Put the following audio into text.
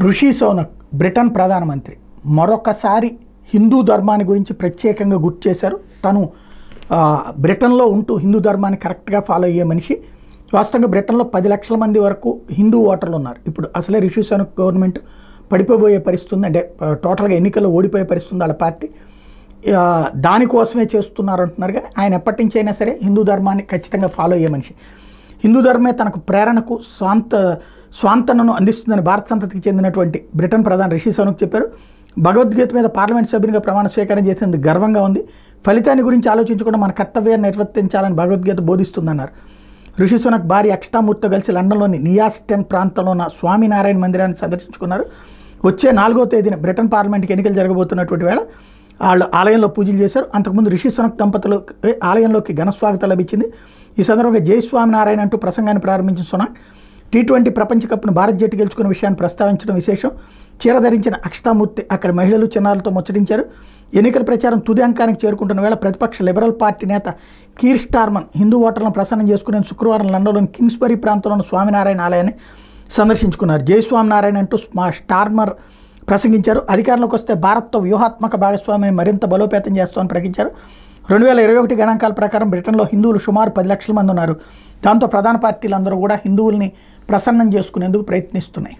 ఋషి సోనక్ బ్రిటన్ ప్రధానమంత్రి మరొకసారి హిందూ ధర్మాన్ని గురించి ప్రత్యేకంగా గుర్తు చేశారు. తను బ్రిటన్లో ఉంటూ హిందూ ధర్మాన్ని కరెక్ట్గా ఫాలో అయ్యే మనిషి. వాస్తవంగా బ్రిటన్లో 10 లక్షల మంది వరకు హిందూ ఓటర్లు ఉన్నారు. ఇప్పుడు అసలే ఋషి సోనక్ గవర్నమెంట్ పడిపోయే పరిస్థితి, అంటే టోటల్గా ఎన్నికల్లో ఓడిపోయే పరిస్థితి వాళ్ళ పార్టీ. దానికోసమే చేస్తున్నారు అంటున్నారు. కానీ ఆయన ఎప్పటి నుంచి అయినా సరే హిందూ ధర్మాన్ని ఖచ్చితంగా ఫాలో అయ్యే మనిషి. హిందూ ధర్మే తనకు ప్రేరణకు స్వాంతనను అందిస్తుందని భారత సంతతికి చెందినటువంటి బ్రిటన్ ప్రధాని రిషి సోనక్ చెప్పారు. భగవద్గీత మీద పార్లమెంట్ సభ్యునిగా ప్రమాణ స్వీకారం చేసేందుకు గర్వంగా ఉంది. ఫలితాన్ని గురించి ఆలోచించకుండా మన కర్తవ్యాన్ని నిర్వర్తించాలని భగవద్గీత బోధిస్తుందన్నారు. ఋషి సోనక్ భార్య అక్షతామూర్తితో కలిసి లండన్లోని నియాస్టెన్ ప్రాంతంలో ఉన్న స్వామినారాయణ మందిరాన్ని సందర్శించుకున్నారు. వచ్చే 4వ తేదీన బ్రిటన్ పార్లమెంట్కి ఎన్నికలు జరగబోతున్నటువంటి వేళ వాళ్ళు ఆలయంలో పూజలు చేశారు. అంతకుముందు రిషి సోనక్ దంపతులు ఆలయంలోకి ఘనస్వాగతం లభించింది. ఈ సందర్భంగా జై స్వామినారాయణ అంటూ ప్రసంగాన్ని ప్రారంభించిన సోనక్ T20 ప్రపంచ కప్ను భారత్ జట్టు గెలుచుకున్న విషయాన్ని ప్రస్తావించడం విశేషం. చీర ధరించిన అక్షతామూర్తి అక్కడ మహిళలు చిన్నారులతో ముచ్చటించారు. ఎన్నికల ప్రచారం తుది అంకానికి చేరుకుంటున్న వేళ ప్రతిపక్ష లిబరల్ పార్టీ నేత కీర్ స్టార్మర్ హిందూ ఓటర్లను ప్రసన్నం చేసుకునే శుక్రవారం లండన్లోని కింగ్స్బరీ ప్రాంతంలోని స్వామినారాయణ ఆలయాన్ని సందర్శించుకున్నారు. జై స్వామినారాయణ అంటూ స్టార్మర్ ప్రసంగించారు. అధికారంలోకి వస్తే భారత్తో వ్యూహాత్మక భాగస్వామ్యాన్ని మరింత బలోపేతం చేస్తామని ప్రకటించారు. 2021 గణాంకాల ప్రకారం బ్రిటన్లో హిందువులు సుమారు 10 లక్షల మంది ఉన్నారు. దాంతో ప్రధాన పార్టీలందరూ కూడా హిందువుల్ని ప్రసన్నం చేసుకునేందుకు ప్రయత్నిస్తున్నాయి.